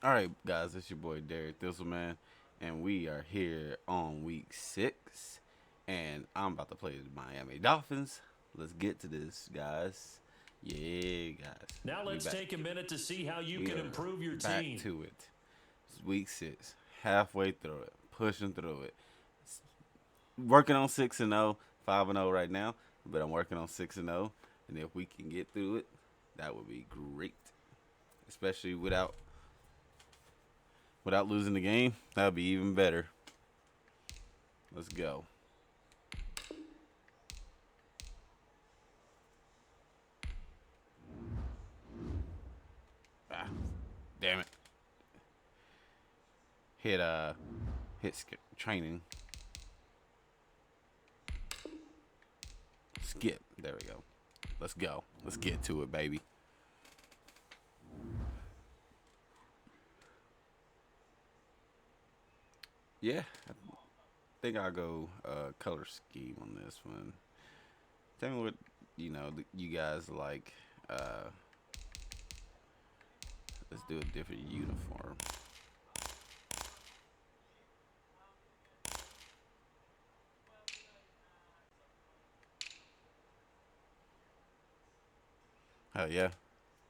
All right, guys, it's your boy Derek Thistleman, and we are here on week 6, and I'm about to play the Miami Dolphins. Let's get to this, guys. Yeah, guys. Now We let's back. take a minute to see how you We can are improve your back team. to it. It's week 6, halfway through it, pushing through it. Working on 6-0, 5-0 right now, but I'm working on 6-0, and if we can get through it, that would be great, especially without losing the game. That would be even better. Let's go. Ah, damn it. Hit training. Skip. There we go. Let's go. Let's get to it, baby. Yeah, I think I'll go color scheme on this one. Tell me what you guys like. Uh, let's do a different uniform. Hell yeah,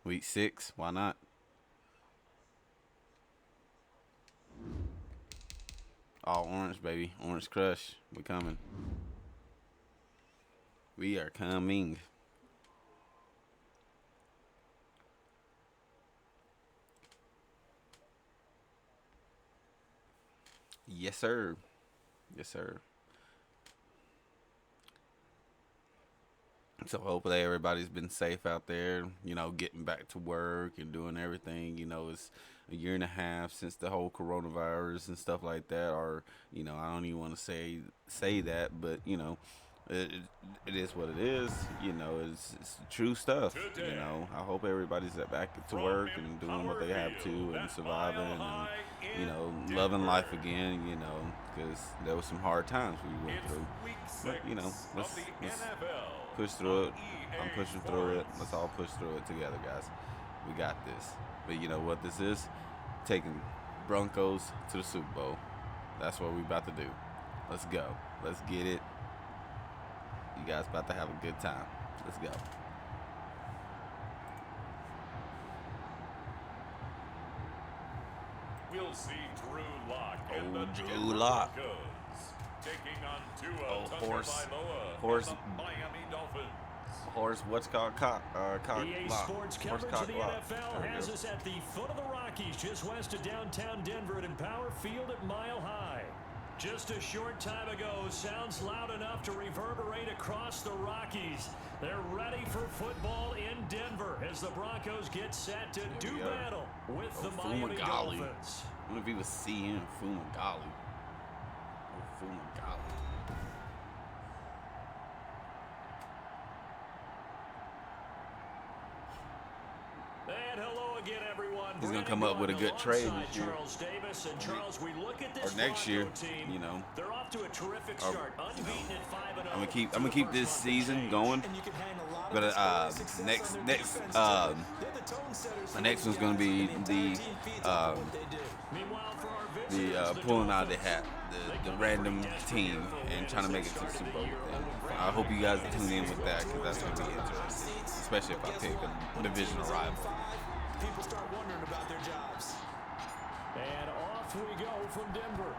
week 6. Why not? All orange, baby. Orange Crush. We coming. We are coming. Yes, sir. Yes, sir. So hopefully everybody's been safe out there, getting back to work and doing everything. It's a year and a half since the whole coronavirus and stuff like that. Or, I don't even want to say that, but it, it is what it is. It's true stuff. I hope everybody's back to work and doing what they have to and surviving and loving life again. Because there was some hard times we went through. But let's push through it. I'm pushing through it. Let's all push through it together, guys. We got this. But you know what this is? Taking Broncos to the Super Bowl. That's what we about to do. Let's go. Let's get it. You guys about to have a good time. Let's go. We'll see Drew Lock and the Drew Lock. Broncos taking on Tua Horse. Tagovailoa and the Miami Dolphins. Horse, what's called cock? EA Lock. Sports Horse coverage cock of the lock. NFL has us at the foot of the Rockies, just west of downtown Denver at Empower Field at Mile High. Just a short time ago, sounds loud enough to reverberate across the Rockies. They're ready for football in Denver as the Broncos get set to do battle with the Miami Dolphins. I wonder if he was seeing Fumagalli. Oh, Fumagalli. And hello again, everyone. He's gonna come up with a good trade this year. Charles Davis and Charles, we look at this Or next year, team. They're off to a terrific start, unbeaten at 5-0. I'm gonna keep this season going. But the next one's gonna be the pulling out of the hat, the random team and trying to make it to the Super Bowl with them. I hope you guys tune in with that because that's gonna be interesting, especially if I pick a divisional rival. People start wondering about their jobs. And off we go from Denver.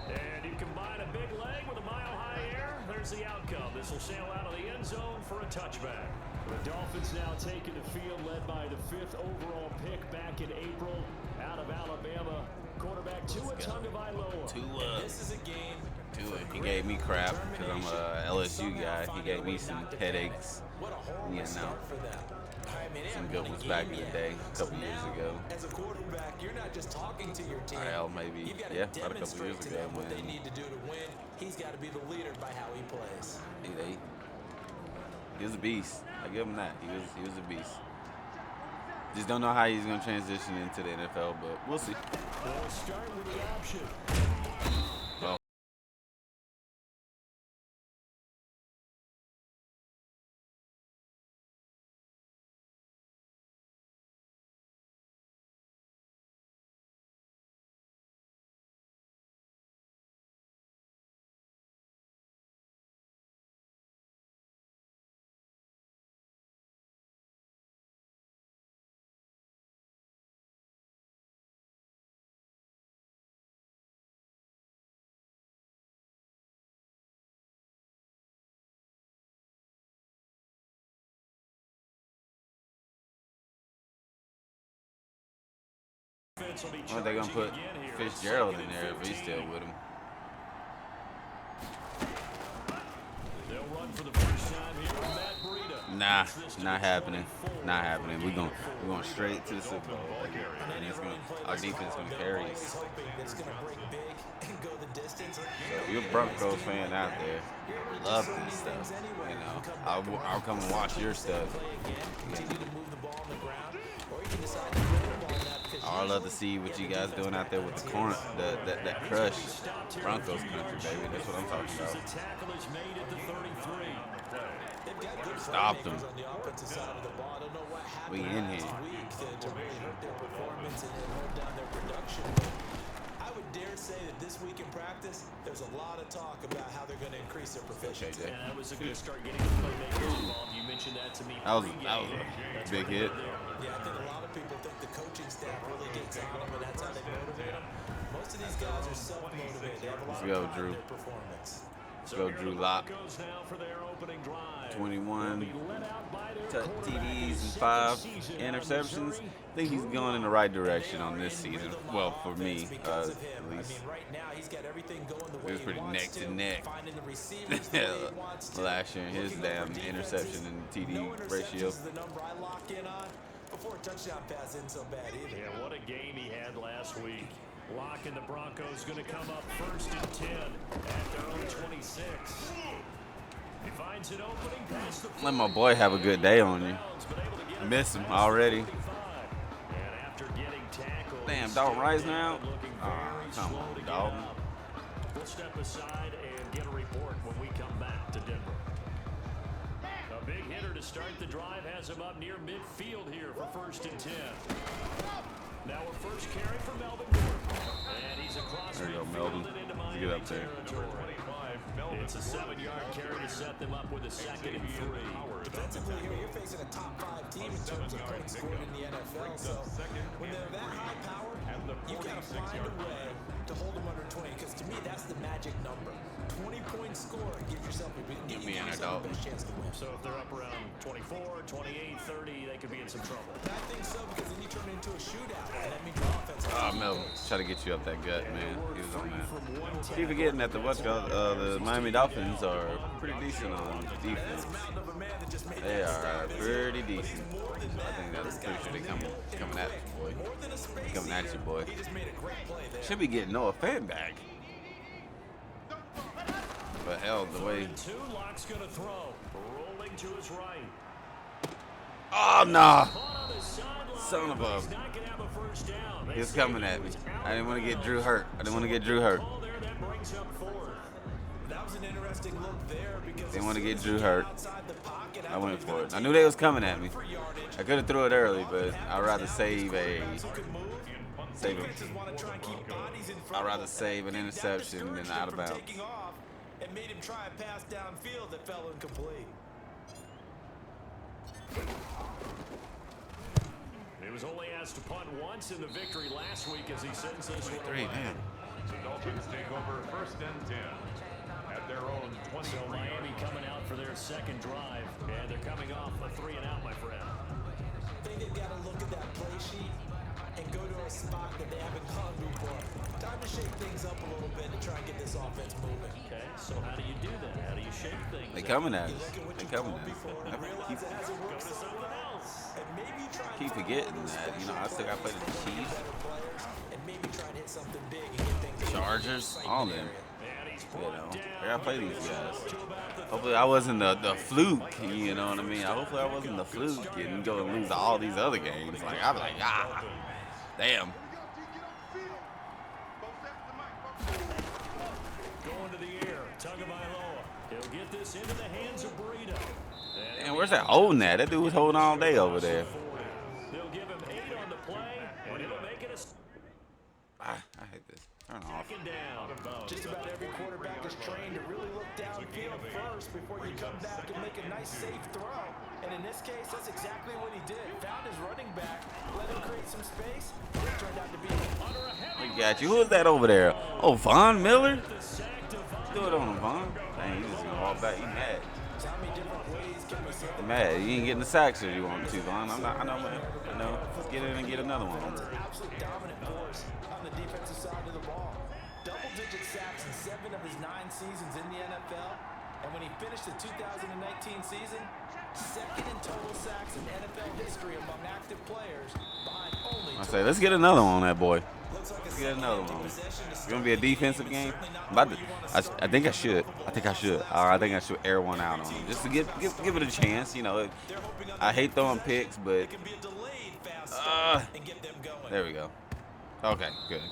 And you combine a big leg with a mile-high air. There's the outcome. This will sail out of the end zone for a touchback. The Dolphins now taking the field, led by the 5th overall pick back in April out of Alabama. Quarterback Tua Tagovailoa. This is a game. He gave me crap because I'm a LSU guy. He gave me some headaches. Some good ones back in the day, a couple years ago. As a quarterback, you're not just talking to your team. Hell, maybe, about a couple years ago. What they need to do to win. He's got to be the leader by how he plays. He was a beast. I give him that. He was a beast. Just don't know how he's going to transition into the NFL, but we'll see. They'll start with the option. offense will be Or they gonna charging put again here. Fitzgerald in 2nd there and if he's 15. still with him. They'll run for the first time here with Matt Breida. Nah, Gets this to not the happening. 24 Not happening. We're for going straight to the Super Bowl. And it's gonna, our defense gonna carry us. Hoping that it's going to break big and go the distance. So you're a Broncos fan out there. Love this stuff. You know, I'll come and watch your stuff. Continue to move the ball on the ground, or you can decide to throw the ball now because I love to see what you guys doing out there with the corn, that crush Broncos country, baby. That's what I'm talking about. The tackle is made at the 33. they've got good Stop them. playmakers on the offensive side of the ball. I don't know what We happened in last here. week to really hurt their performance and hold down their production. But I would dare say that this week in practice, there's a lot of talk about how they're going to increase their proficiency. JJ. And that was a good start getting the playmakers involved. You mentioned that to me. That was pregame. a big hit. Yeah, I think a lot of people think the coaching staff really gets on them, and that's how they motivate them. Most of these guys are self-motivated. They have a lot Let's of go, pride in Drew. their performance. Let's go, Drew Lock. Broncos now for their opening drive. 21 They'll be led out by their quarterback, TDs his and second 5 season out of interceptions. Missouri. I think he's going in the right direction on this season. Well, for me, Because at of him. least. I mean, right now he's got everything going the It way was he pretty wants neck to neck. Finding the receivers the way he wants to. Last year, his Looking damn over defenses. interception and TD No ratio. interceptions is the number I lock in on. Before a touchdown pass isn't so bad either. Yeah, what a game he had last week. Lock and the Broncos going to come up 1st and 10 at their own 26. He finds an opening past the Let my boy have a good day on you. but able to get I it miss him past already. 45. And after getting tackled, Damn, he's Dalton still Rice down now? and looking Aw, very come slow on, to get Dalton. up. We'll step aside and get a report when we come back to Denver. A big hitter to start the drive has him up near midfield here for 1st and 10. Now a first carry for Melvin Gordon. And he's across There you go, midfield Melvin. and into Get Miami up there. territory. It's a 7-yard carry to set them up with a 2nd and 3. Defensively here, you're facing a top 5 team in terms of points scored in the NFL. So when they're that high power, you've got to find a way to hold them under 20. Because to me, that's the magic number. 20-point score gives yourself a Give me an best adult. chance to win. So if they're up around 24, 28, 30, they could be in some trouble. I think so, because then you turn it into a shootout, and that means your offense. Oh, Melvin, try to get you up that gut, man. He was on that. From one Keep forgetting that the Miami Dolphins are pretty decent on defense. They are pretty decent. So I think that's pretty sure they coming at you, boy. Coming at you, boy. Should be getting Noah Fant back. But hell, the way. 2, Lock's going to throw. Rolling to his right. Oh, nah. Caught on the sideline. Son of a. He's not going to have a first down. He was coming at me. I didn't want to get Drew hurt. Call there that brings up 4th. That was an interesting look there because Didn't want to get Drew hurt. outside the pocket, I went for it. I knew they was coming at me. I could have threw it early, but I'd rather save a. Save I'd rather save an interception than out of bounds. Taking off and made him try a pass downfield that fell incomplete. He was only asked to punt once in the victory last week as he sends this one Three, away. man. The Dolphins take over 1st and 10 at their own 23 So Miami coming out for their 2nd drive, and they're coming off a 3-and-out, my friend. I think they've got to look at that play sheet and go to a spot that they haven't gone before. Time to shake things up a little bit to try and get this offense moving. Okay, so how do you do that? How do you shake things? They coming at You us. look at what They you coming called at us. before I and realize keep, it hasn't worked so Something well. else. And maybe you try and keep find forgetting one of those that. You know, I special still got to play plays the from one of your Chiefs, better players and maybe try and hit something big and get things Chargers, all them. And he's You brought know, down. I gotta play these guys. To about the Hopefully I wasn't the fluke, you know what I mean? Hopefully I wasn't the fluke and go and lose all these other games. Like, I'd be like, damn. Going to the air. Tagovailoa. He'll get this into the hands of Breida. And where's that holding at? That dude was holding all day over there. They'll give him 8 on the play, and it'll make it a I hate this. Turn off. 2nd down. Just about every quarterback is trained to really look downfield first before you come back and make a nice safe throw. And in this case, that's exactly what he did. Found his running back, let him create some space. It turned out to be Under a heavy We got you. Who is that over there? Oh, Von Miller? the sack to Von. Do it on him, Von. Dang, he just gonna walk back. He mad. how many different ways Mad, you ain't getting the sacks as you want to, Vaughn. I know, man. I know. Let's get in and get another one. Absolute dominant force on the defensive side of the ball. Double-digit sacks in 7 of his 9 seasons in the NFL. And when he finished the 2019 season, second in total sacks in NFL history among active players, behind only. I say, let's get another one on that boy. Let's get another one. It's gonna be a defensive game. I think I should. I think I should air one out on him just to give it a chance. You know, I hate throwing picks, but there we go. Okay, good.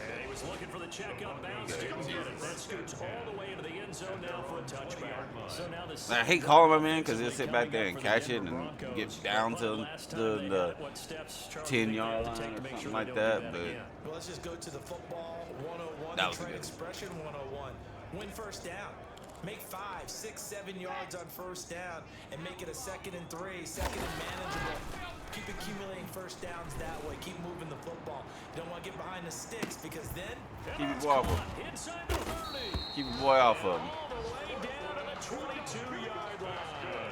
And he was looking for the check up bounce. Didn't get it. That scoots all the way into the end zone now for a touchback. So now I hate calling him in because he'll sit back there and catch it and get down to the 10-yard line or something like that. But well, let's just go to the football 101. That was good. Expression 101. Win first down. Make 5, 6, 7 yards on first down and make it a 2nd and 3, 2nd and manageable. Keep accumulating first downs that way. Keep moving the football. You don't want to get behind the sticks because then keep your boy off of him. Keep your boy off of him. All the way down to the 22-yard line.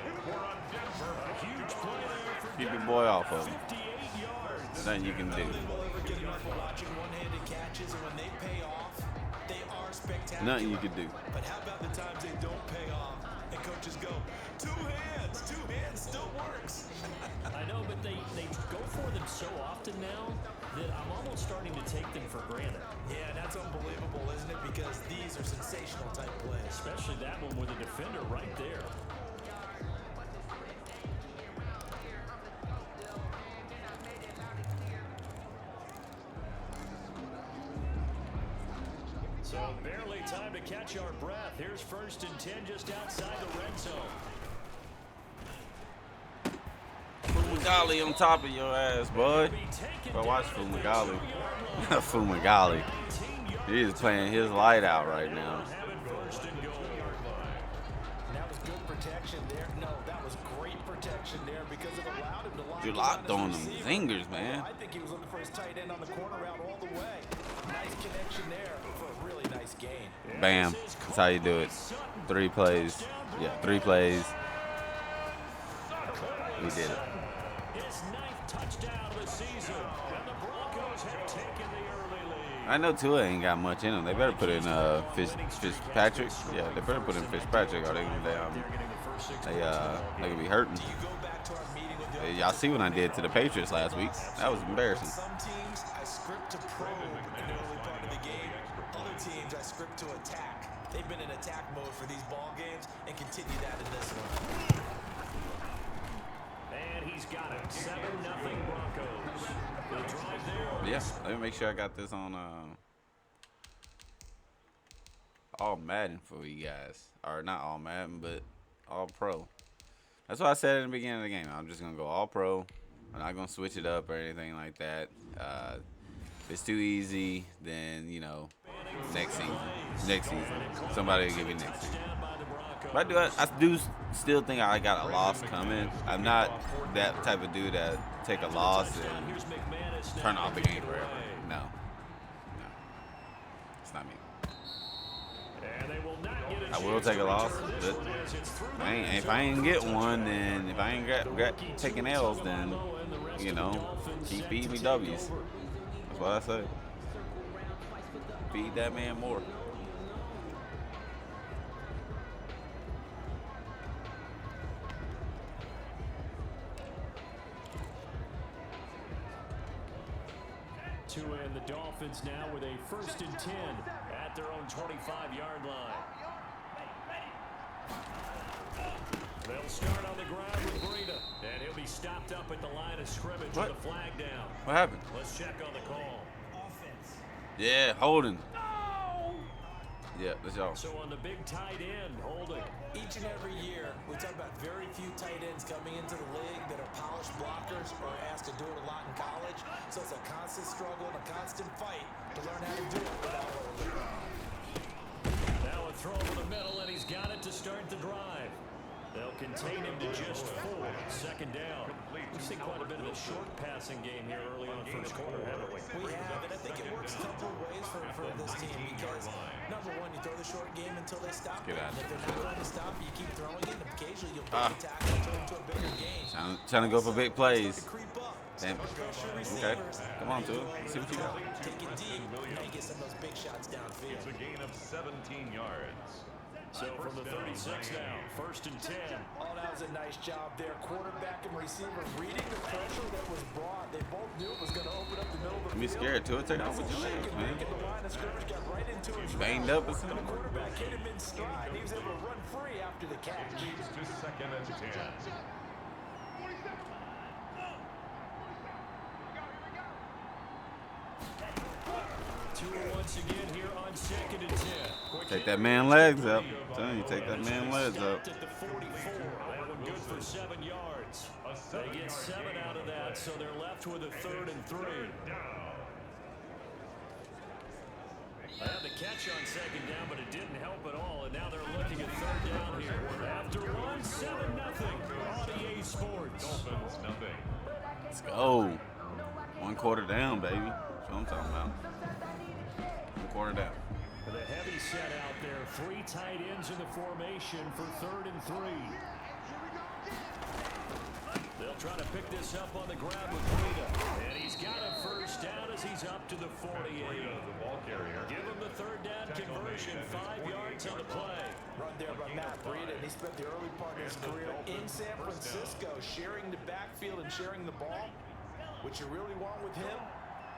A huge play there for Keep your boy off of him. 58 yards. Nothing you can do. we'll ever get enough of watching one-handed catches, and when they pay off, they are spectacular. Nothing you can do. But how about the times they don't pay off and coaches go, two hands still works. I know, but they go for them so often now that I'm almost starting to take them for granted. Yeah, that's unbelievable, isn't it? Because these are sensational type plays. Especially that one with a defender right there. So barely time to catch our breath. Here's 1st and 10 just outside the red zone. Fumagalli on top of your ass, boy. Bro, watch Fumagalli. Fumagalli. He is playing his light out right now. That was good protection there. No, that was great protection there because it allowed him to lock. You're locked on them fingers, man. I think he was looking for his tight end on the corner route all the way. Nice connection there for a really nice gain. Bam. That's how you do it. 3 plays. Yeah, 3 plays. We did it. His 9th touchdown of the season, and the Broncos have taken the early lead. I know Tua ain't got much in him. They better put in Fitzpatrick. Yeah, they better put in Fitzpatrick or they gonna be hurting. Hey, y'all see what I did to the Patriots last week? That was embarrassing. Some teams I script to probe in the early part of the game. Other teams I script to attack. They've been in attack mode for these ball games and continue that in this one. And he's got it. 7-0 Broncos. The drive there. Yeah, let me make sure I got this on all Madden for you guys. Or not all Madden, but all pro. That's what I said in the beginning of the game. I'm just going to go all pro. I'm not going to switch it up or anything like that. If it's too easy, then, you know, next season. Somebody will give you next season. But I do still think I got a loss coming. I'm not that type of dude that take a loss and turn off the game forever. No. It's not me. I will take a loss, but if I ain't get one, then if I ain't got taking L's, then, you know, keep feeding me W's. That's what I say. Feed that man more. To end the Dolphins now with a 1st and 10 at their own 25-yard line. They'll start on the ground with Breida, and he'll be stopped up at the line of scrimmage with a flag down. What happened? Let's check on the call. Yeah, holding. Yeah, that's y'all. So on the big tight end, holding. Each and every year, we talk about very few tight ends coming into the league that are polished blockers or asked to do it a lot in college. So it's a constant struggle and a constant fight to learn how to do it without holding. Now a throw over the middle, and he's got it to start the drive. They'll contain him to just 4. 2nd second down. We've seen quite a bit of a short passing game here early on first quarter, haven't we? We have, and I think it works a couple of ways for this team because, number one, you throw the short game until they stop it. And if they're not going to stop you, keep throwing it, and occasionally you'll break the tackle and turn into a bigger game. Trying to go for big plays. Creep up. Damn. Okay, come on, Tua. Let's see what you got. Take it deep. Now you get some of those big shots downfield. It's a gain of 17 yards. So from the 36 now, first and 10. Oh, that was a nice job there. Quarterback and receiver reading the pressure that was brought. They both knew it was going to open up the middle of the Don't be field. scared, Tua. Take off with your legs, man. The line of scrimmage got right into his Banged route. up or something. The quarterback hit him in stride. He was able to run free after the catch. Leads to second and 10. Tua once again here on second and 10. Take that man legs up. I'm telling you, take that man legs up. At the 44. That one good for 7 yards. They get 7 out of that, so they're left with a 3rd and 3. They had the catch on second down, but it didn't help at all, and now they're looking at 3rd down here. After one, 7-0. On EA Sports. Dolphins, nothing. Let's go. 1 quarter down, baby. That's what I'm talking about. 1 quarter down. The heavy set out there. 3 tight ends in the formation for 3rd and 3. They'll try to pick this up on the ground with Breida. And he's got a first down as he's up to the 48. The ball carrier. Give him the 3rd down conversion. 5 yards on the play. Run there by Matt Breida, and he spent the early part of his career in San Francisco, sharing the backfield and sharing the ball. What you really want with him,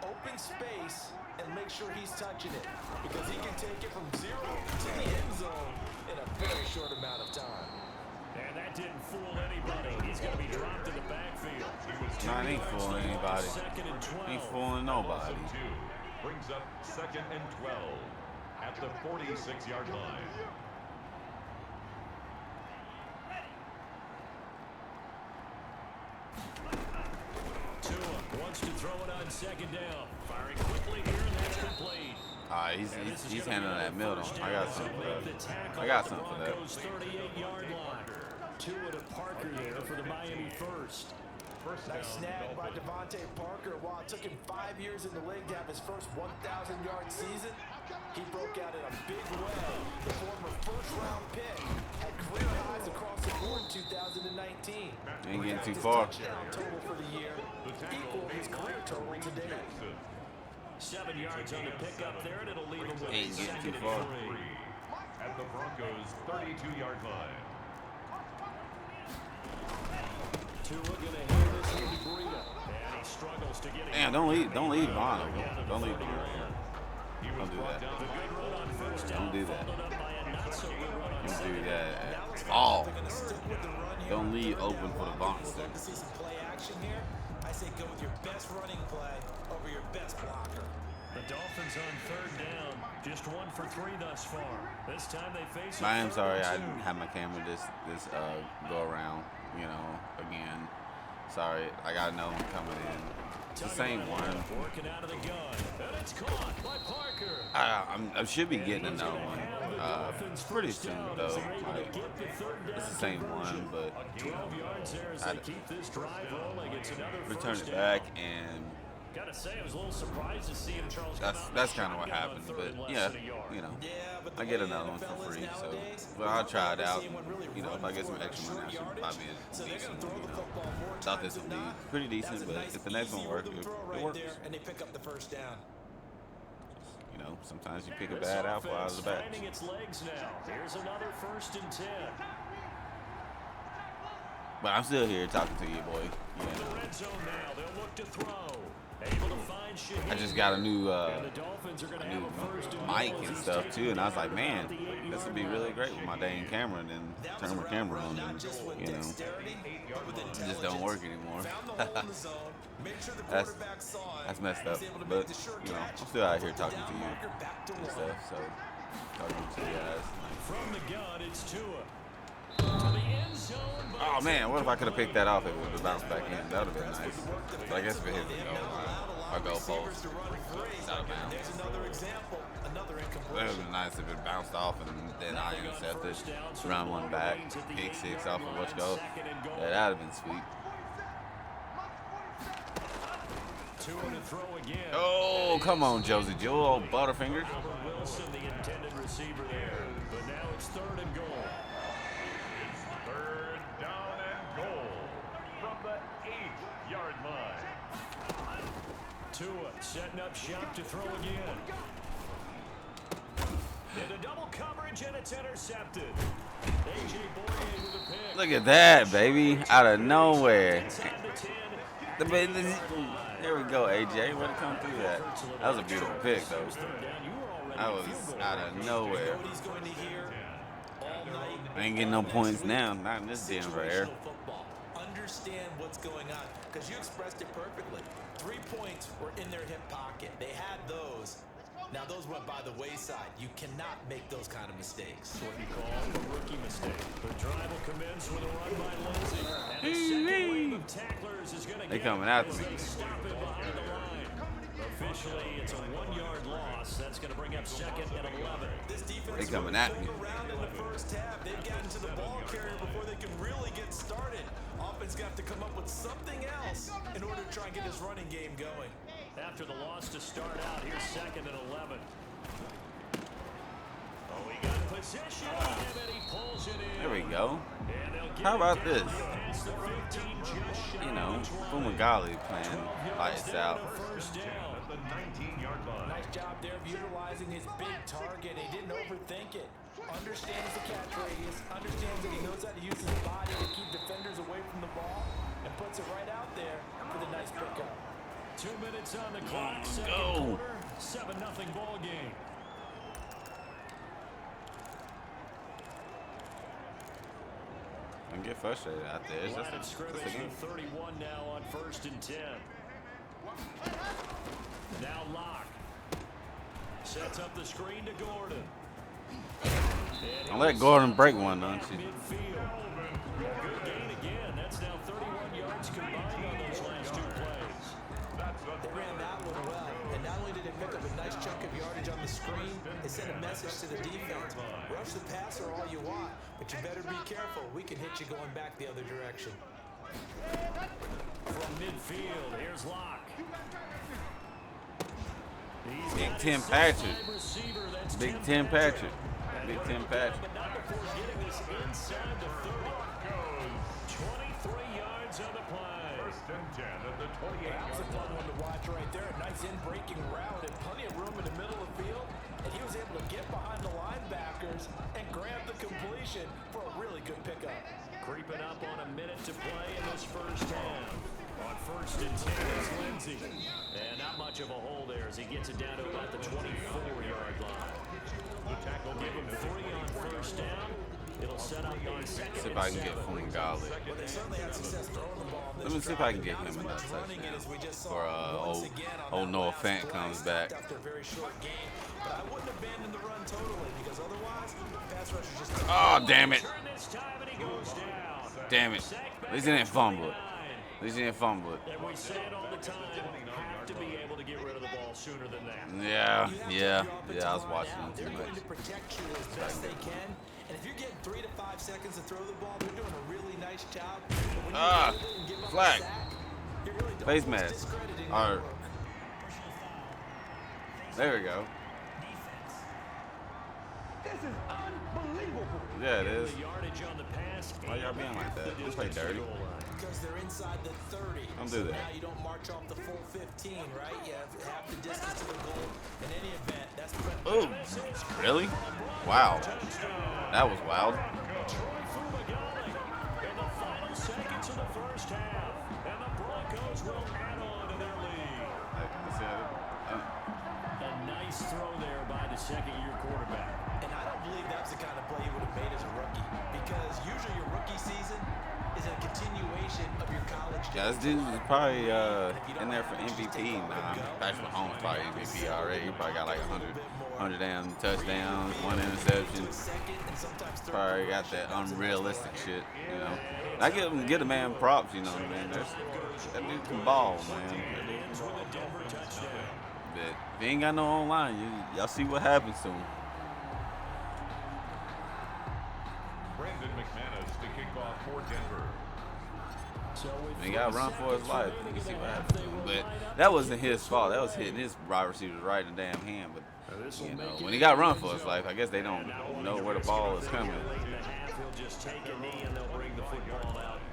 open space and make sure he's touching it, because he can take it from 0 to the end zone in a very short amount of time. And that didn't fool anybody. He's going to be dropped in the backfield. Nah, it ain't fooling anybody. Second and 12. Ain't fooling nobody. Brings up second and 12 at the 46-yard line. Tua wants to throw it on second down. Firing quickly here, and that's complete. He's handling that middle. I got something for that. I got something for that. Broncos 38-yard line. Tua to Parker there for the Miami first. Nice snag by Devontae Parker. While it took him 5 years in the league to have his first 1,000-yard season, he broke out in a big way. The former first-round pick had career highs across the board in 2019. Ain't getting too far. Touchdown total for the year equal his career total to date. 7 yards on the pickup there, and it'll leave him with Ain't getting second too and far. 3. At the Broncos 32-yard line. Tua gonna hand this to Breida, and he struggles to get it. Damn, don't leave Vaughn open. Don't leave Vaughn open. He was Don't do brought that. down The good run on first down, Don't do that. followed up by a not-so-good run on Don't second do down. that at all. They're going to stick with the run here. Don't leave open for the Would monster. love to see some play action here. I say go with your best running play over your best blocker. The Dolphins on 3rd down, just 1 for 3 thus far. This time they face. I am sorry I 3rd and 2. didn't have my camera this go around, again. Sorry, I gotta know when coming in. It's the same one. Working out of the gun, and it's caught by Parker. I should be getting another one pretty soon though. Like, it's the same one, but 12 yards there as they keep this drive rolling. It's another return first it down. back, and Gotta say, I was a little surprised to see him, Charles. that's kind of what happened. But yeah, But the I get way another one NFL for is free. So, nowadays, but I'll try it out. seeing what really If I get some runs extra for money, I should yardage. probably So they're decent. gonna throw the football more Thought times this would than be not. pretty decent, That's a but nice, if the next one easy works, rhythm it throw right works. there, and they pick up the first down. Sometimes you pick a This bad apple out of offense the batch. finding its legs now. Here's another 1st and 10. But I'm still here talking to you, boy. In the red zone now, they'll look to throw. Able to find Shaheed. I just got a new And the Dolphins are gonna have a 1st and mic goal as and he's stuff taken too, and I was down like, man, at the 8-yard this would be really line. great with my dang camera, and then That was turn a my camera route on, run, and not just with dexterity, but with it just intelligence. don't work anymore. Found the hole in the zone, made sure the That's- quarterback saw it, That's messed and up, was able to but make the sure I'm catch, still out here put the talking to down you marker back to and one. stuff. So talking to you guys. From the gun, it's Tua. To the end zone. but Oh it's man, what if I could have picked that off if it would have bounced back in? That would have been With nice. the work But I guess if it hit the defensively, goal they've line, allowed a lot or of goal receivers post, to run free. it's out of bounds. There's another example, another That would incompletion. have been nice if it bounced off and then I intercepted, run one back, pick 6 off of what's go. Yeah, that would have been sweet. Two to throw again. Oh, come on, Josie Jewel, Butterfingers. Albert Wilson, the intended receiver there. But now it's 3rd and goal. It's 3rd down and goal from the 8-yard line. Tua setting up shop to throw again. Into double coverage, and it's intercepted. A.J. Boye with a pick. Look at that, baby, out of nowhere. Inside the 10. There we go, AJ. Way to come through that. That was a beautiful pick, though. That was out of nowhere. What he's going to hear all night. I ain't getting no points now. Not in this Denver air. Situational football. Understand what's going on, because you expressed it perfectly. 3 points were in their hip pocket. They had those. Now, those went by the wayside. You cannot make those kind of mistakes. What you call a rookie mistake. The drive will commence with a run by Lindsey. And the second wave of tacklers is going to They get coming after as me. they stop it behind the line. Officially, it's a 1-yard loss. That's going to bring up 2nd and 11. This defense They coming really at me. hung around in the first half. They've gotten to the ball carrier before they can really get started. Offense got to come up with something else in order to try and get this running game going. After the loss to start out, here's 2nd and 11. Oh, he got position on him, and he pulls it in. There we go. And they'll get How it about down this? past the 15, just shy You know, of 20. Fumagalli playing lights out. First down. At the 19-yard line. Nice job there of utilizing his big target. He didn't overthink it. Understands the catch radius. Understands that he knows how to use his body to keep defenders away from the ball, and puts it right out there for the nice pickup. 2 minutes on the clock. Second Go. quarter. 7-0 ball game. Don't get frustrated out there. It's Line of just scrimmage a game. to 31 now on 1st and 10. Now Locke sets up the screen to Gordon. And Don't let Gordon break one, don't you? midfield. Good gain again. That's now 31 yards combined on those last 2 plays. They ran that one well, and not only did it pick up a nice chunk of yardage on the screen, it sent a message to the defense. Rush the passer all you want, but you better be careful. We can hit you going back the other direction. From midfield, here's Locke. He's Big got Tim his Patrick. inside receiver. That's Big Tim Tim Patrick. Big Tim Patrick. But not before getting this inside the 30. 23 yards on the play. 1st and 10 at the That was a 28-yard fun line. one to watch right there. A nice in-breaking route and plenty of room in the middle of the field. And he was able to get behind the linebackers and grab the completion for a really good pickup. Creeping up on a minute to play in this first half. On 1st and 10 is Lindsey. And not much of a hole there as he gets it down to about the 24-yard line. The tackle Give him 3 on 1st down. It'll set up on 2nd See if and I can get 7. Fumagalli. Well, they certainly had success throwing the ball. Let me see if I can get him another touchdown. Or old Noah Fant comes back. After a very short game, but I wouldn't abandon the run totally because otherwise, pass rush is just. Oh, damn it. Turn this time and he goes down. Damn it. At least he didn't fumble it. At least he didn't fumble it. And we say it all the time, have to be able to get rid of the ball sooner than that. Yeah, You have to yeah, help your offensive yeah. I was line watching out. him too They're going much. to protect you as best they can. And if you're getting 3 to 5 seconds to throw the ball, they're doing a really nice job. But when you Ah, hold it and give up a flag. sack, you really don't Face lose mask. discrediting All your right. work. There we go. Yeah, it is. The yardage on the pass. Why y'all being like that? You play dirty. Because they're inside the 30. Don't so do that. Now you don't march off the full 15, right? You have half the distance to the goal. In any event, that's Ooh, really? Wow. That was wild. Troy Fumagalli in the final seconds of the first half. And the Broncos will add on to their lead. A nice throw there by the second-year quarterback. And I don't believe that's the kind of play you would have made as a rookie. Because usually your rookie season is a continuation of your college days. Yeah, this dude is probably in there for MVP. Nah, Patrick Mahomes probably MVP already. He probably got like 100 damn touchdowns, 1 interception. Probably got that unrealistic shit, you know. I give the man props, you know what I mean. That dude can ball, man. Ends with a Denver touchdown. But if he ain't got no online, y'all see what happens to him. Brandon McManus to kick off for Denver. So He got to run for his life. You see what happened to him. But that wasn't his fault. That was hitting his wide receiver's right in the damn hand. But, you know, when he got to run for his life, I guess they don't know where the ball is coming.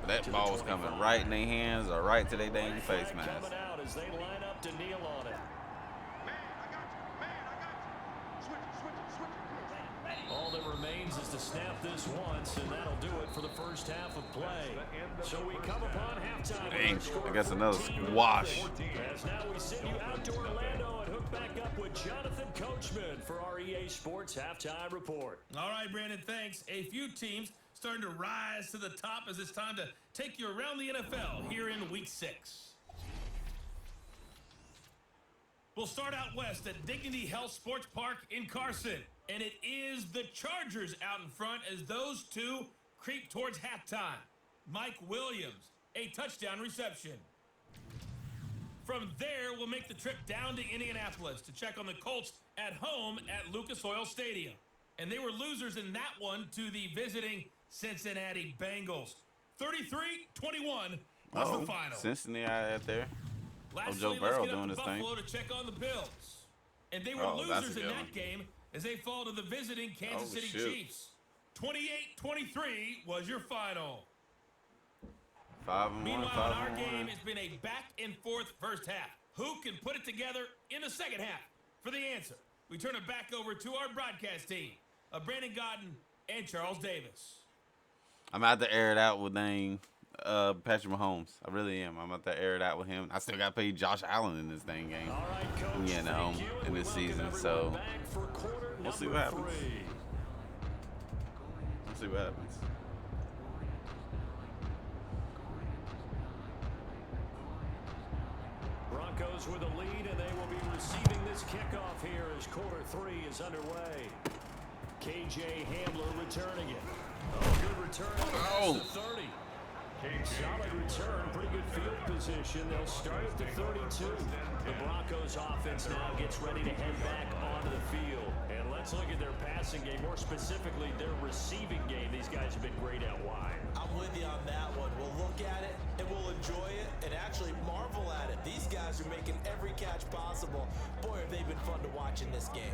But that ball was coming right in their hands or right to their dang face mask. All that remains is to snap this once, and that'll do it for the first half of play. So we come upon halftime. Dang, I guess another squash. As now we send you out to Orlando and hook back up with Jonathan Coachman for our EA Sports Halftime Report. All right, Brandon, thanks. A few teams starting to rise to the top as it's time to take you around the NFL here in Week 6. We'll start out west at Dignity Health Sports Park in Carson. And it is the Chargers out in front as those two creep towards halftime. Mike Williams, a touchdown reception. From there, we'll make the trip down to Indianapolis to check on the Colts at home at Lucas Oil Stadium. And they were losers in that one to the visiting Cincinnati Bengals. 33-21 was the final. Cincinnati out there. Lastly, Joe Burrow let's get doing up to his thing. Buffalo to check on the Bills. And they were losers in that game as they fall to the visiting Kansas City Chiefs. 28-23 was your final. 5-1, Meanwhile, 5-1. in our game, it's been a back-and-forth first half. Who can put it together in the second half? For the answer, we turn it back over to our broadcast team of Brandon Godden and Charles Davis. I'm out to air it out with Patrick Mahomes. I really am. I'm out to air it out with him. I still got to play Josh Allen in this dang game. All right, Coach, you know, in this season. So we'll see what happens. We'll see what happens. Broncos with a lead, and they will be receiving this kickoff here as quarter 3 is underway. KJ Hamler returning it. Oh, good return. Oh. The 30. Solid return, pretty good field position. They'll start at the 32. The Broncos offense now gets ready to head back onto the field. And let's look at their passing game, more specifically their receiving game. These guys have been great out wide. I'm with you on that one. We'll look at it and we'll enjoy it and actually marvel at it. These guys are making every catch possible. Boy, have they been fun to watch in this game.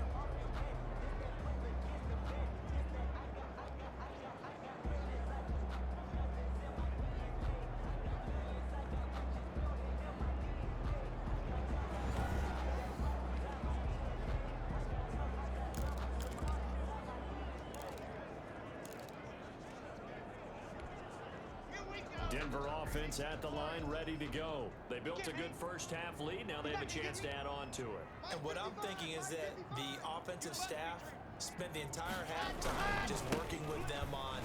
Denver offense at the line, ready to go. They built a good first half lead. Now they have a chance to add on to it. And what I'm thinking is that the offensive staff spent the entire halftime just working with them on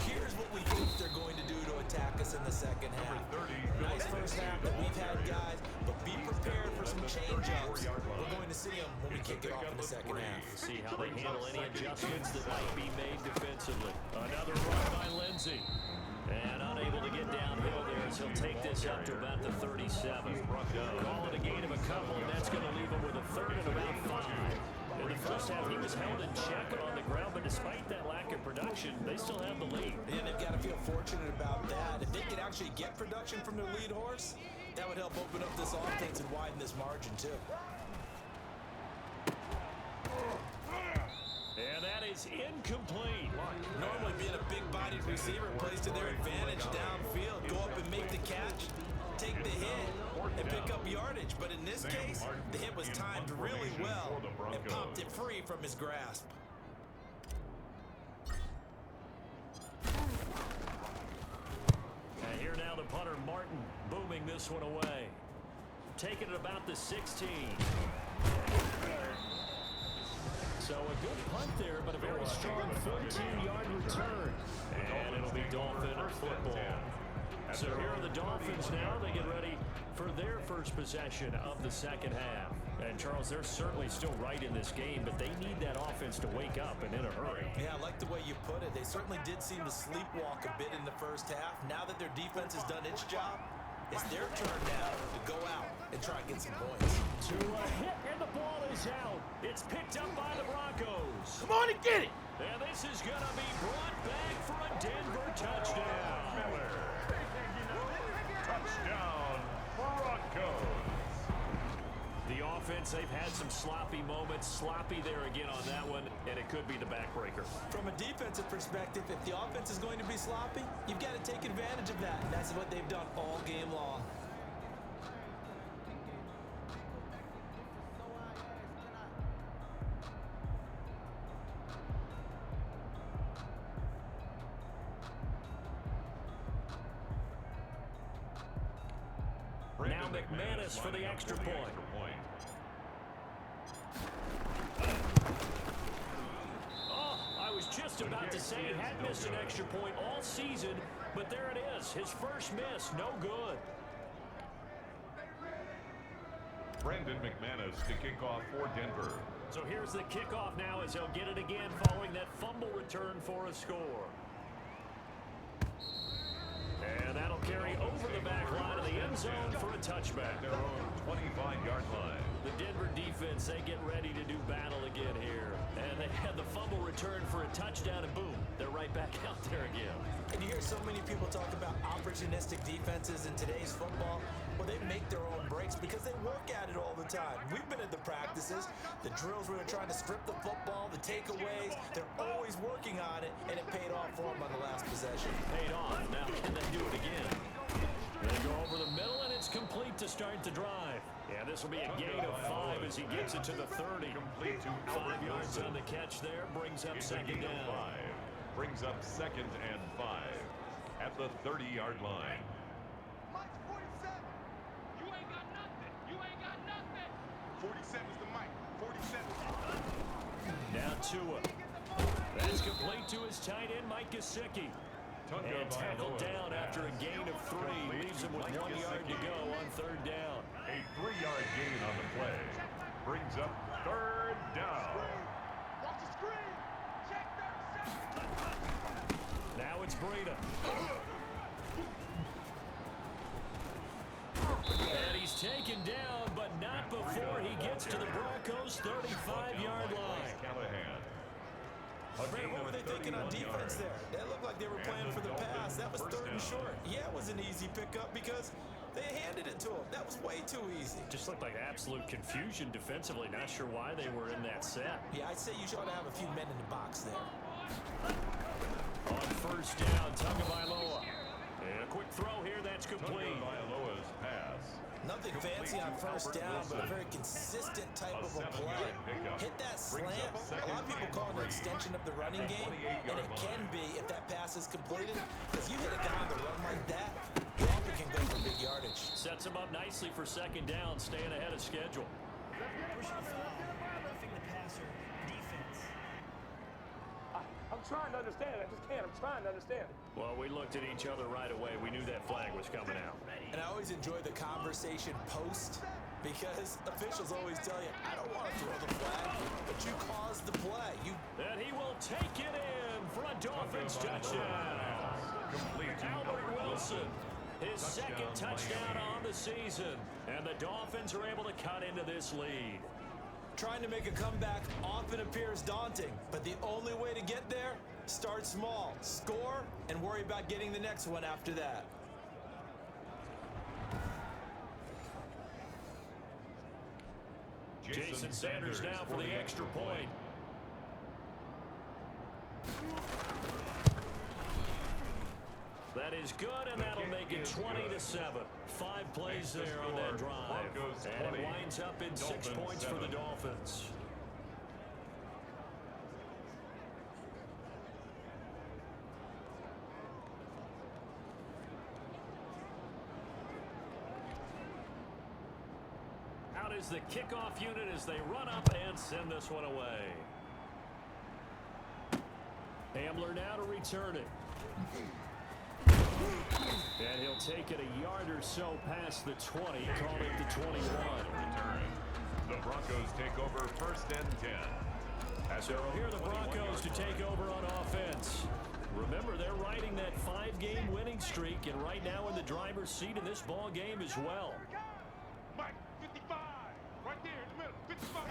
here's what we think they're going to do to attack us in the second half. Nice first half that we've had, guys, but be prepared for some change-ups. We're going to see them when we kick it off in the second half. See how they handle any adjustments that might be made defensively. Another run by Lindsey. And unable to get downhill there as he'll take this up to about the 37. Call it a gain of a couple, and that's going to leave him with a third and about 5. In the first half, he was held in check on the ground, but despite that lack of production, they still have the lead. And they've got to feel fortunate about that. If they could actually get production from their lead horse, that would help open up this offense and widen this margin, too. And that is incomplete. Normally being a big-bodied receiver plays to their advantage downfield. Go up and make the catch, take the hit, and pick up yardage. But in this case, the hit was timed really well and popped it free from his grasp. And here now the punter, Martin, booming this one away. Taking it about the 16. So a good punt there, but a very strong 14-yard return. And it'll be Dolphin football. So here are the Dolphins now. They get ready for their first possession of the second half. And Charles, they're certainly still right in this game, but they need that offense to wake up and in a hurry. Yeah, I like the way you put it. They certainly did seem to sleepwalk a bit in the first half. Now that their defense has done its job, it's their turn now to go out and try and get some points. To a hit, and the ball is out. It's picked up by the Broncos. Come on and get it. And this is going to be brought back for a Denver touchdown. defense, they've had some sloppy moments. Sloppy there again on that one, and it could be the backbreaker. From a defensive perspective, if the offense is going to be sloppy, you've got to take advantage of that. And that's what they've done all game long. Now McManus for the extra point. Oh, I was just about to say he had missed an extra point all season, but there it is. His first miss, no good. Brandon McManus to kick off for Denver. So here's the kickoff now as he'll get it again following that fumble return for a score. And that'll carry over the back line of the end zone for a touchback. Their own 25-yard line. The Denver defense, they get ready to do battle again here. And they had the fumble return for a touchdown, and boom, they're right back out there again. And you hear so many people talk about opportunistic defenses in today's football. Well, they make their own breaks because they work at it all the time. We've been at the practices, the drills where they're trying to strip the football, the takeaways. They're always working on it, and it paid off for them on the last possession. Paid off. Now, can they do it again? They go over the middle, and it's complete to start the drive. Yeah, this will be a gain of 5 as he gets it to the 30. Complete to 5 yards on the catch there, brings up second down. Brings up 2nd and 5 at the 30-yard line. Mike's 47. You ain't got nothing. You ain't got nothing. 47's the Mike. 47. Now Tua. That's complete to his tight end, Mike Gesicki. And tackled down after a gain of 3. Leaves him with 1 yard to go on third down. A 3-yard gain on the play. Brings up 3rd down. Watch the screen. Check 37. Now it's Breida. And he's taken down, but not before he gets to the Broncos' 35-yard line. Callahan. Brandon, what were they thinking on defense there? It looked like they were playing for the pass. That was 3rd and short. Yeah, it was an easy pickup because they handed it to him. That was way too easy. Just looked like absolute confusion defensively. Not sure why they were in that set. Yeah, I'd say you ought to have a few men in the box there. On first down, Tagovailoa. And a quick throw here, that's complete. Tagovailoa's pass. Nothing fancy on first down, but a very consistent type of a play. Hit that slant. A lot of people call it an extension of the running game, and it can be if that pass is completed. Because you hit a guy on the run like that, you often can go for big yardage. Sets him up nicely for second down, staying ahead of schedule. Pushing the football, roughing the passer, defense. I'm trying to understand. I just can't. I'm trying to understand. Well, we looked at each other right away. We knew that flag was coming out. And I always enjoy the conversation post because officials always tell you, I don't want to throw the flag, but you caused the play. And he will take it in for a Dolphins touchdown. Albert Wilson, his second touchdown on the season. And the Dolphins are able to cut into this lead. Trying to make a comeback often appears daunting, but the only way to get there, start small, score, and worry about getting the next one after that. Jason Sanders now for the extra point. That is good, and that'll make it 20-7. 5 plays there on that drive. And it winds up in 6 points for the Dolphins. Out is the kickoff unit as they run up and send this one away. Hamler now to return it. And he'll take it a yard or so past the 20, call it the 21. The Broncos take over 1st and 10. So here are the Broncos to take over on offense. Remember, they're riding that 5-game winning streak, and right now in the driver's seat in this ball game as well. Mike, 55. Right there in the middle. 55.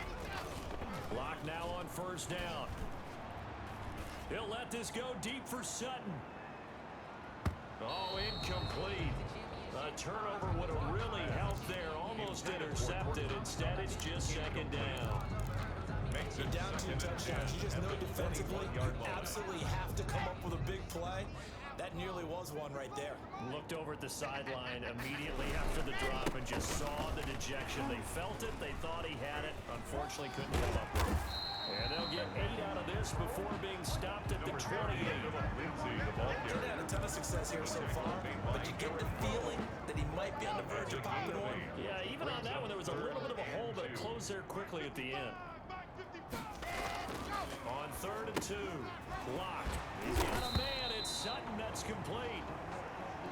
Block now on first down. He'll let this go deep for Sutton. Oh, incomplete. A turnover would have really helped there. Almost almost intercepted. Instead, it's just second down. You're down 2 touchdowns. You just know defensively, you absolutely have to come up with a big play. That nearly was one right there. Looked over at the sideline immediately after the drop and just saw the dejection. They felt it. They thought he had it. Unfortunately, couldn't come up with it. And they'll get 8 out of this before being stopped at the 28. He's had a ton of success here so far, but you get the feeling that he might be on the verge of popping one. Yeah, even on that one, there was a little bit of a hole, but it closed there quickly at the end. On 3rd and 2, Locke. He's got a man. It's Sutton that's complete.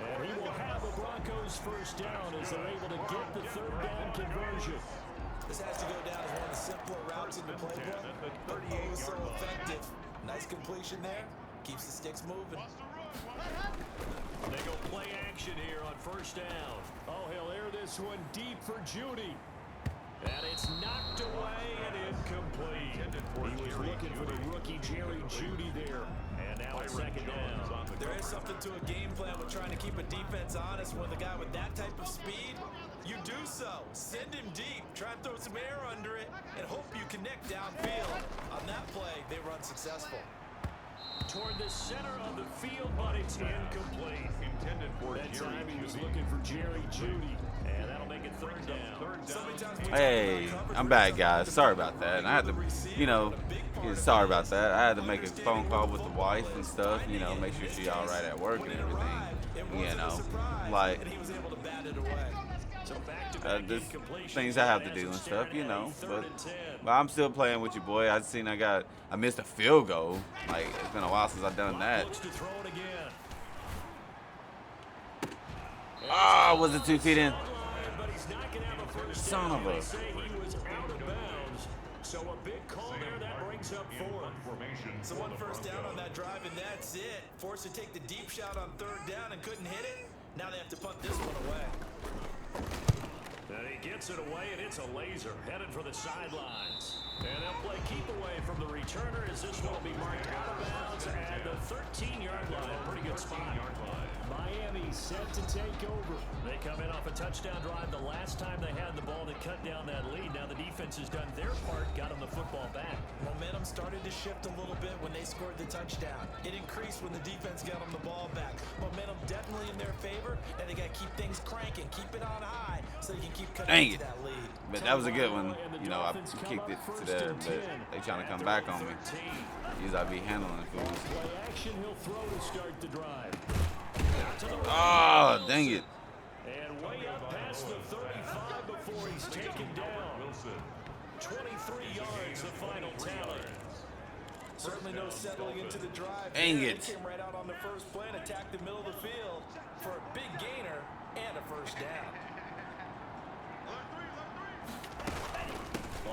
And he will have the Broncos first down as they're able to get the 3rd down conversion. This has to go down as one of the simpler routes in the playbook, but oh so effective. Nice completion there. Keeps the sticks moving. They go play action here on 1st down. Oh, he'll air this one deep for Judy. And it's knocked away and incomplete. He was looking for the rookie Jerry Judy there. And now it's 2nd down. There is something to a game plan with trying to keep a defense honest when the guy with that type of speed, you do so. Send him deep, try and throw some air under it, and hope you connect downfield. On that play, they run successful. Toward the center of the field, but it's incomplete. That time he was looking for Jerry Judy. And that'll make it 3rd down. Hey, I'm back, guys. Sorry about that. And I had to, sorry about that. I had to make a phone call with the wife and stuff, make sure she's all right at work and everything. Like, there's things I have to do and stuff, but I'm still playing with you, boy. I missed a field goal. Like, it's been a while since I've done that. Ah, was it 2 feet in? Son of a. So a big call there that brings up 4th. So 1 first down on that drive, and that's it. Forced to take the deep shot on 3rd down and couldn't hit it. Now they have to punt this one away. And he gets it away, and it's a laser headed for the sidelines. And they'll play keep away from the returner as this one will be marked out of bounds at the 13-yard line. Pretty good spot. Miami set to take over. They come in off a touchdown drive the last time they had the ball to cut down that lead. Now the defense has done their part, got them the football back. Momentum started to shift a little bit when they scored the touchdown. It increased when the defense got them the ball back. Momentum definitely in their favor, and they got to keep things cranking, keep it on high, so you can keep cutting to that lead. But that was a good one. I kicked it to that, but they trying to come back on me. I be handling fools. Play action, he'll throw to start the drive. Oh, dang it. And way up past the 35 before he's taken down. 23 yards, the final tally. Certainly no settling into the drive. Dang it. Came right out on the first play and attacked the middle of the field for a big gainer and a first down.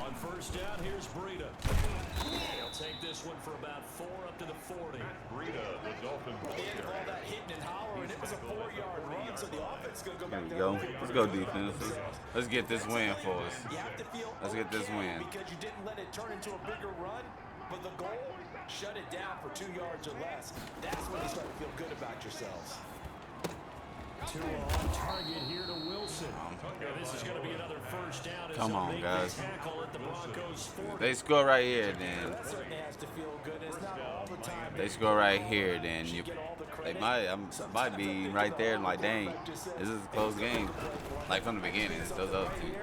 On 1st down, here's Breida. He'll take this one for about 4 up to the 40. Breida, the Dolphin ball They had all that hitting and hollering. It was a 4-yard run, so the offense is going to go There back we there. go. Let's go, defense. Let's get this win for us. You have to feel Let's get this win. because you didn't let it turn into a bigger run, but the goal, shut it down for 2 yards or less. That's when you start to feel good about yourselves. Two on target here to Wilson. This is going to be another first down. Come on, guys. Tackle at the Broncos 40. They score right here, then. That certainly has to feel good. It's not all the time. They score right here, then. They might be right there. Like, dang, this is a close game. Like from the beginning, it's those other two. And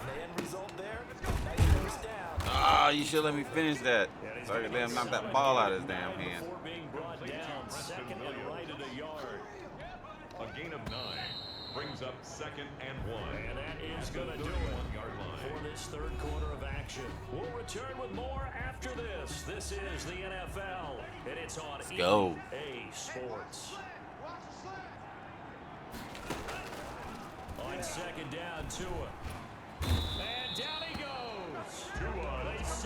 the end result there, nice first down. Ah, you should let me finish that. So I could let him knock that ball out of his damn hand. Before being brought down, 2nd and right at a yard. A gain of 9 brings up 2nd and 1. And that is going to do it for this 3rd quarter of action. We'll return with more after this. This is the NFL, and it's on EA Sports. On 2nd down, Tua. And down he goes.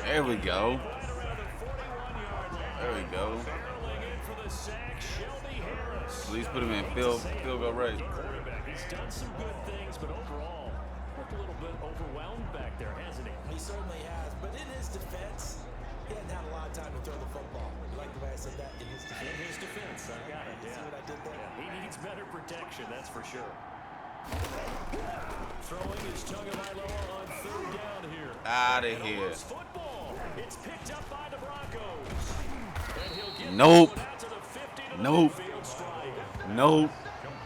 There we go. Right around the 41-yard line. There we go. Barreling in for the sack, Shelby Harris. At least put him in field goal range. Quarterback. He's done some good things, but overall, looked a little bit overwhelmed back there, hasn't he? He certainly has, but in his defense, he hasn't had a lot of time to throw the football. You like the way I said that? In his defense. In his defense, I got it. See what I did there? Yeah, he needs better protection, that's for sure. Throwing is Tagovailoa on third down here. Out of And a here. loose football. It's picked up by the Broncos. And he'll get Nope. this one out to the 50 to the Nope. midfield stripe. Nope.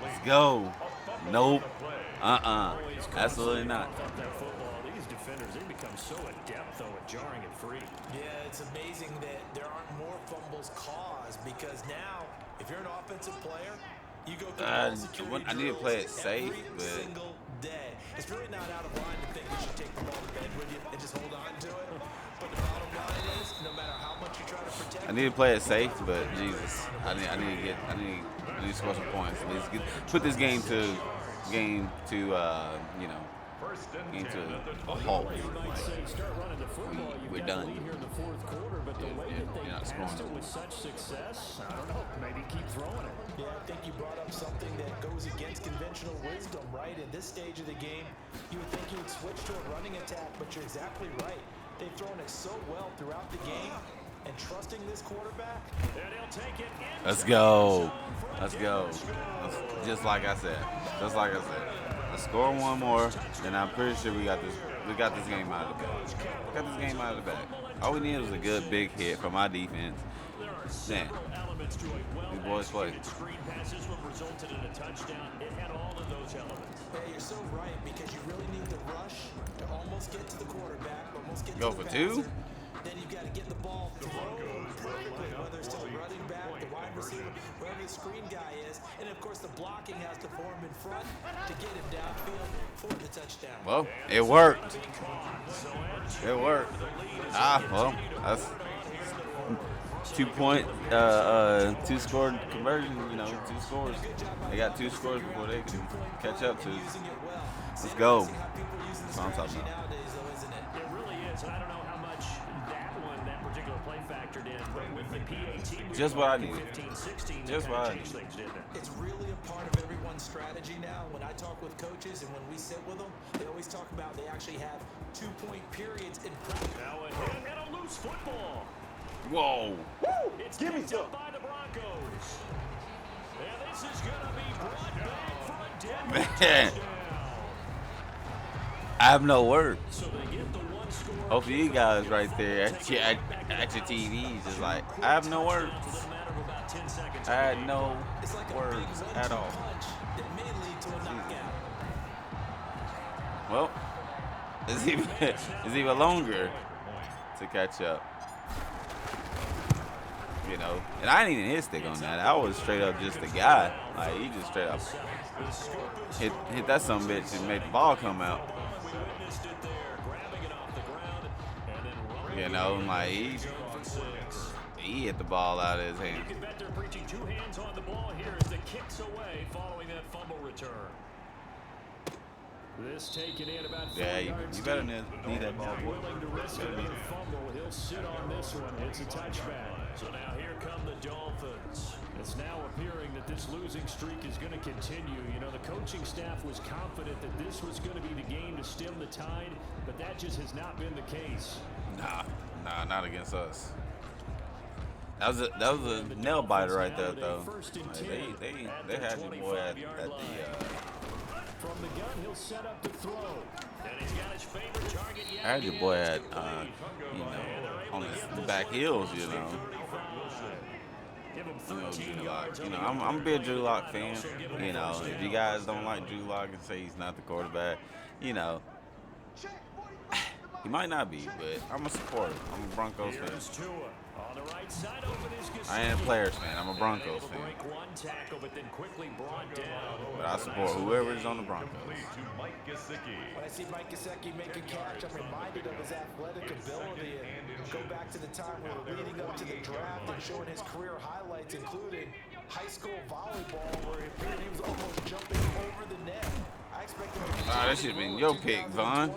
Let's go. Nope. Absolutely not. Off that football. These defenders, they become so adept, though, at jarring it free. Yeah, it's amazing that there aren't more fumbles caused because now, if you're an offensive player, you go through ball security I need to play it safe, every but single day. It's really not out of line to think you should take the ball to bed with you and just hold on to it. But the bottom line is, no matter how much you try to protect, I need to play it safe. But Jesus, I need to score some points. Put this game to you know, into a halt. We're done. Here in the fourth quarter, but the way that they passed it with such success, I don't know, maybe keep throwing it. yeah, I think you brought up something that goes against conventional wisdom, right? In this stage of the game, you would think you would switch to a running attack, but you're exactly right. They've thrown it so well throughout the game, and trusting this quarterback. And he'll take it into Let's go. Let's go. Just like I said. Just like I said. Let's score one more, and I'm pretty sure we got this game out of the bag. We got this game out of the bag. All we need was a good big hit from our defense. Man, these boys play. screen passes what resulted in a touchdown. It had all of those elements. Yeah, you're so right because you really need the rush to almost get to the quarterback, almost get Go to the for two? passer. Then you've got to get the ball thrown perfectly, whether it's to the running back, the wide receiver, wherever the screen guy is. And, of course, the blocking has to form in front to get him downfield for the touchdown. Well, it worked. It worked. Well, that's 2-point, 2-score conversion. You know, 2 scores. They got 2 scores before they can catch up to us. Let's go. That's what I'm talking about. It really is. And I don't know how much that particular play factored in, but with the PAT Just what I needed. 15-16, Just what I needed. It's really a part of everyone's strategy now. When I talk with coaches and when we sit with them, they always talk about they actually have 2-point periods in practice. Now a hit and a loose football. Whoa. It's picked up by the Broncos. And this is going to be brought back for a Denver Man. touchdown. I have no words. So they get the one score. Hopefully you guys right there at your TVs is like, I have no words. I had no It's like a words big at 1-2 all. punch that may lead to a knockout. Well, it's even longer to catch up. You know, and I didn't even hit stick on that. I was straight up just a guy. Like, he just straight up hit that sumbitch and made the ball come out. You know, like he hit the ball out of his hand. You can bet they're preaching 2 hands on the ball here as the kicks away following that fumble return. This taken in about 4 yards you better deep. need that ball, boy. Willing to risk another fumble. He'll sit on this one. It's a touchback. So now here come the Dolphins. It's now appearing that this losing streak is going to continue. You know, the coaching staff was confident that this was going to be the game to stem the tide, but that just has not been the case. Nah, not against us. That was a nail biter right there, though. Like, they had your boy at the. From the gun, he'll set up to throw. And he's got his favorite target yet. I had your boy at you know, on his back heels, you know. Give him 13 yards. You know, I'm a big Drew Lock fan. You know, if you guys don't like Drew Lock and say he's not the quarterback, you know, he might not be, but I'm a supporter. I'm a Broncos fan. Here's Tua. On the right side, open is I ain't a Players fan. I'm a Broncos fan. break one tackle, but then quickly brought down. But I support whoever is on the Broncos. When I see Mike Gesicki make a catch, I'm reminded of his athletic ability and go back to the time we were leading up to the draft and showing his career highlights, including high school volleyball, where it appeared he was almost jumping over the net. I expect him to That should have been your pick, Vaughn.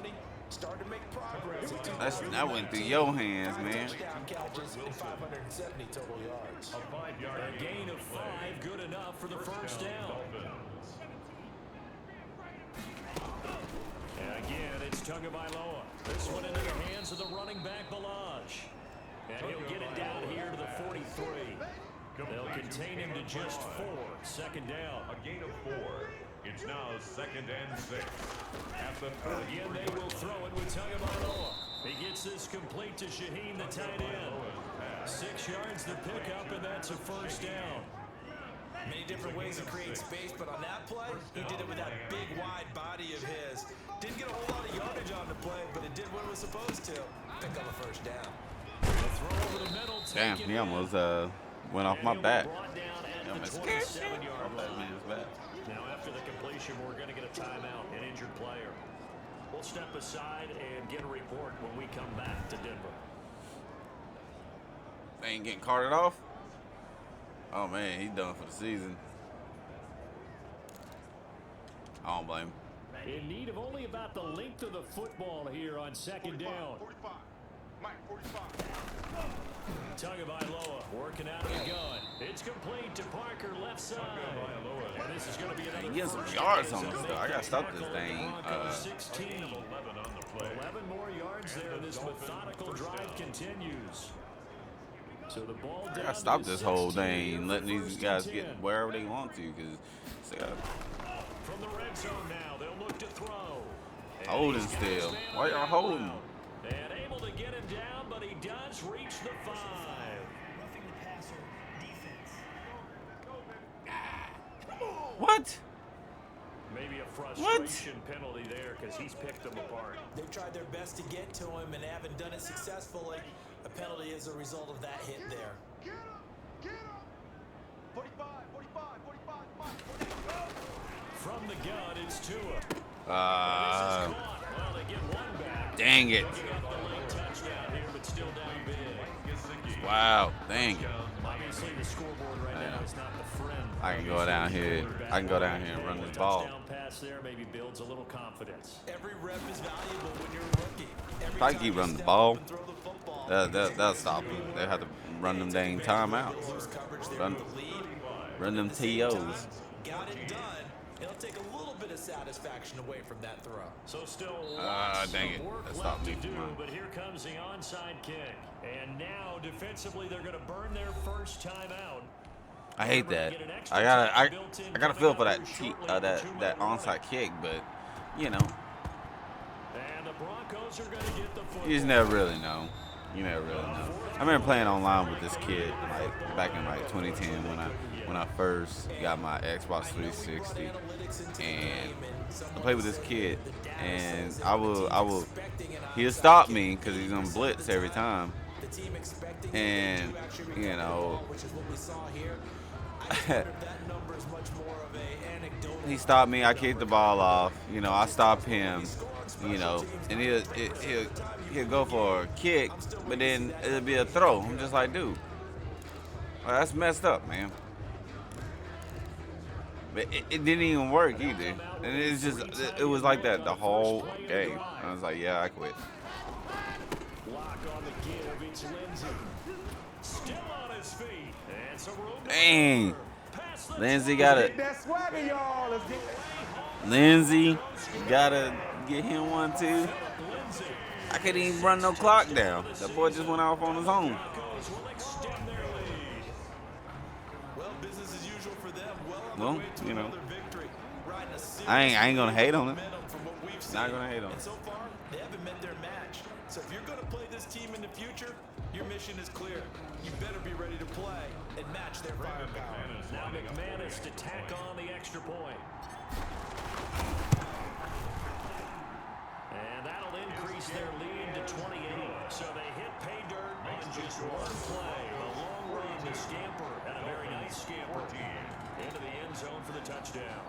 start to make progress. That went through your hands, man. Touchdown catches and 570 total yards. A gain of 5, good enough for the first down. And again, it's Tagovailoa. This one into the hands of the running back, Balaj. And he'll get it down here to the 43. They'll contain him to just 4. Second down. A gain of 4. It's now 2nd and 6. At the 30. Again, they will throw it with Tagovailoa. He gets this complete to Shaheen, the tight end. 6 yards to pick up, and that's a first down. Many different ways to create space, but on that play, he did it with that big, wide body of his. Didn't get a whole lot of yardage on the play, but it did what it was supposed to. Pick up a first down. Throw over the middle. Damn, he almost went off my back. Brought down at I'm the scared. 27-yard That line. man's back. Now, after the completion, we're going to get a timeout, an injured player. We'll step aside and get a report when we come back to Denver. They ain't getting carted off. Oh man, he's done for the season. I don't blame him. In need of only about the length of the football here on second down. 45. Mike, 45. Tagovailoa working out of the gun. It's complete to Parker, left side. And this is going to be another He getting some first yards down. on this stuff. I gotta stop this thing. 16. 11 more yards there. This methodical drive continues. So the ball I down gotta stop to this whole 16 thing, letting these first guys and get 10. wherever they want to, because From the red zone now, they'll look to throw. And holding he's got his still. man Why on y'all the holding? ground. And able to get him down, but he does reach the 5. Roughing the passer, defense. what? Maybe a frustration penalty there because he's picked them apart. They've tried their best to get to him and haven't done it successfully. A penalty is a result of that hit there. Get him. Get him. 45, 45, 45, 45. From the gun, it's Tua. This is Uh, caught. Well, they get one back. dang it. Looking at the late touchdown here, but still down big. Wow, dang it. Obviously, the scoreboard right now is not the friend. I can go down here. I can go down here and run this ball. Touchdown pass there maybe builds a little confidence. Every rep is valuable when you're a rookie. Every If I time keep you running the step ball, up and throw the football, That'll stop them. They have to run them dang timeouts. lose coverage there Run, with the lead. run them At the same time, TOs. got it done. It'll take a little bit of satisfaction away from that throw. So still lots dang it. of work That left stopped to me do, from mine. but here comes the onside kick. And now defensively they're going to burn their first time out. I hate that. I gotta feel for that that onside kick, but you know, And the Broncos are going to get the football. you just never really know. You never really know. I remember playing online with this kid like back in like 2010 when I first got my Xbox 360, and I played with this kid, and he'll stop me because he's on blitz every time, The team expecting and to actually you recover the know. ball, which is what we saw here. I just wonder if that number is much more of a anecdotal. He stopped me. I kicked the ball off. You know, I stopped him. You know, and he'll go for a kick, but then it'll be a throw. I'm just like, dude, well, that's messed up, man. But it didn't even work either, and it's just it was like that the whole game. I was like, yeah, I quit. Block on the give. It's Lindsey. Still on his feet. And some room to Dang, maneuver. Past the Lindsey 20. gotta That swagger, y'all. Let's get Lindsey gotta get him one too. Lindsey. I couldn't even run no clock down. That boy just went off on his own. Broncos will extend their lead. Well, business as usual for them. Well on Well, their way to you know. another victory. Riding a serious I ain't gonna hate on it. momentum from what we've Not seen. gonna hate on And it. so far, they haven't met their match. So if you're going to play this team in the future, your mission is clear. You better be ready to play and match their firepower. Now McManus to tack on the extra point. And that'll increase their lead to 28. So they hit pay dirt on just one play. A long run to Scamper, and a very nice scamper into the end zone for the touchdown.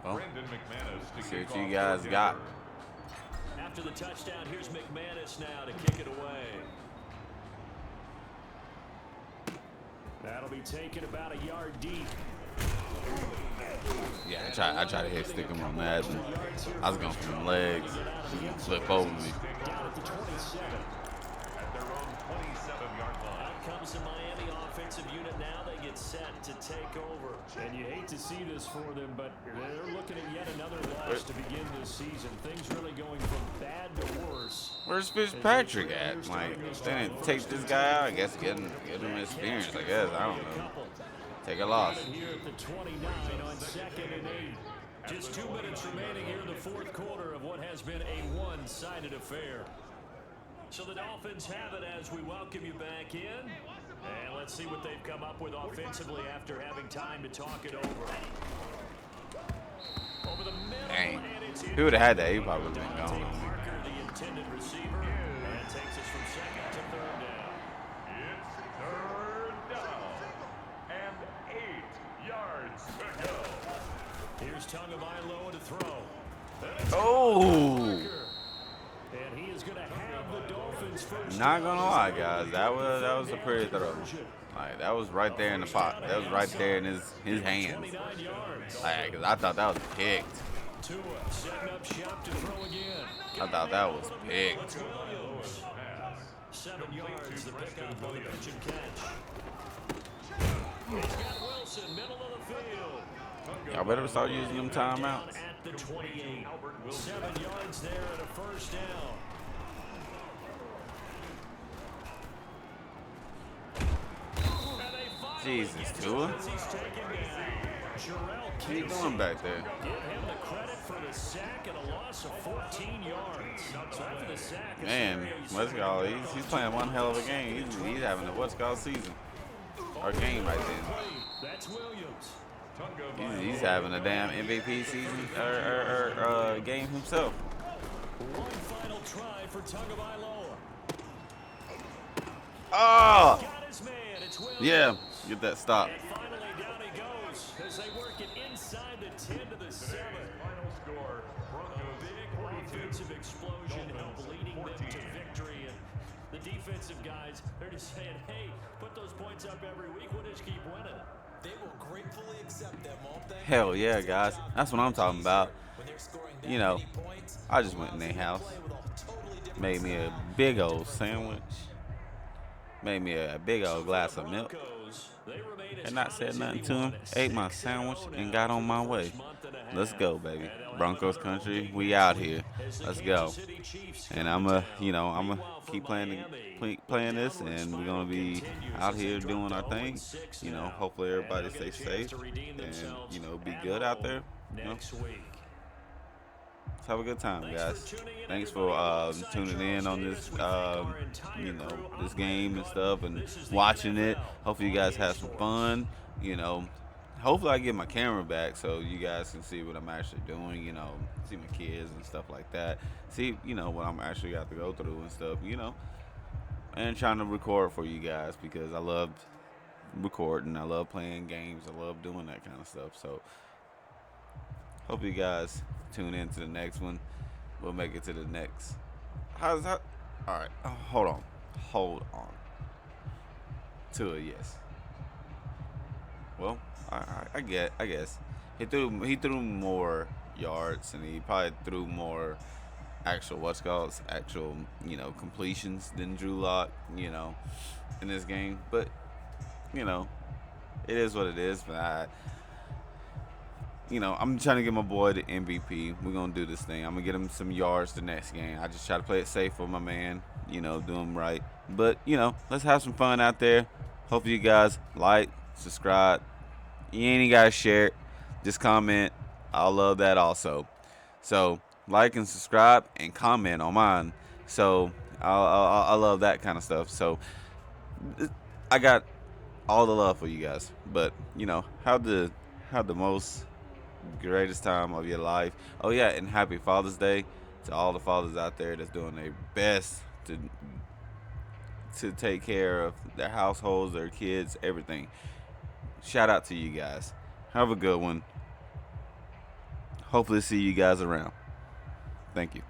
Well, Brendan McManus to see kick what you off guys for got. Denver. After the touchdown, here's McManus now to kick it away. That'll be taken about a yard deep. Yeah, I try to hit stick him on that. And I was going for them legs. He flip over me. Down at the 27. At their own 27-yard line. Out comes the Miami offensive unit now. They get set to take over. And you hate to see this for them, but they're looking at yet another loss to begin this season. Things really going from bad to worse. Where's Fitzpatrick at? Like, they didn't take this guy out. I guess get him experience, I guess. I don't know. Take a loss. Here at the 29 on 2nd and 8. Just 2 minutes remaining here in the fourth quarter of what has been a one-sided affair. So the Dolphins have it as we welcome you back in. And let's see what they've come up with offensively after having time to talk it over. Over the middle, Dang. and it's He would have had that. He probably would have been Dante gone. Parker, the intended receiver, and takes us from 2nd to 3rd down. It's 3rd down and 8 yards to go. Here's Tagovailoa to throw. Oh! And he is going to have the Dolphins first. Not gonna lie, guys. That was a pretty throw. Like, that was right there in the pot. That was right there in his hands. Like, 'cause I thought that was picked. Tua setting up shop to throw again. I thought that was picked. 7 yards, the pickup on the pitch and catch. He's got Wilson, middle of the field. Y'all better start using them Down timeouts. at the 28. 7 yards there and a first down. Jesus, Tua. He's taken down. Jarrell What are you Casey. doing back there? Give him the credit for the sack and a loss of 14 yards. So after the sack, a Man, scenario you what's it certainly called? don't He's playing one hell of a game. He's having a what's called season. Or game right then. That's Williams. He's having a damn MVP season or game himself. One final try for Tagovailoa. Oh! Got his man. It's Williams. Yeah, get that stop. And finally down he goes as they work it inside the 10 to the 7. Final score, Broncos Big 42. offensive explosion help leading them to 14. victory. And the defensive guys, they're just saying, hey, put those points up every week. We'll just keep winning. They will gratefully accept them, won't they? Hell yeah, guys. That's what I'm talking about. When they're scoring that You know, many points, I just went in their house, play with a totally different made me a style. big old sandwich, made me a big old glass of milk, Broncos, they remain as and not hot said as nothing to anyone him. at Ate my 6-0 sandwich and now got on through my the way. first month and a half. Let's go, baby. And they'll have Broncos another country, home we game out next here. week as the Let's Kansas go. City Chiefs And come I'm to a, town. I'm a Meanwhile, keep from playing, Miami, playing this, downward and we're spiral gonna be continues out as they here drop doing to our 0 thing. and 6 You know, now. hopefully And everybody they'll get stay a chance safe to redeem and themselves be at good out home there. next week. Let's have a good time, Thanks guys. for tuning in, Thanks for everybody. Alongside tuning in Charles on Davis, this, we thank our entire crew. this I'm game and Brandon stuff, Gaudin. and This is the watching it. NFL Hopefully you on guys EA have some Sports. fun. You know, hopefully I get my camera back so you guys can see what I'm actually doing. You know, see my kids and stuff like that. See, you know, what I'm actually got to go through and stuff. You know, and trying to record for you guys because I love recording. I love playing games. I love doing that kind of stuff. So, hope you guys tune in to the next one. We'll make it to the next. How's that? All right. Hold on. To a yes. Well, I guess he threw more yards and he probably threw more actual completions than Drew Lock, in this game. But it is what it is. But I'm trying to get my boy the MVP. We're going to do this thing. I'm going to get him some yards the next game. I just try to play it safe for my man, do him right. But, let's have some fun out there. Hopefully you guys like, subscribe. You ain't got to share it. Just comment. I'll love that also. So, like and subscribe and comment on mine. So, I love that kind of stuff. So, I got all the love for you guys. But, have the most greatest time of your life. Oh yeah, and happy Father's Day to all the fathers out there that's doing their best to take care of their households, their kids, everything. Shout out to you guys. Have a good one. Hopefully see you guys around. Thank you.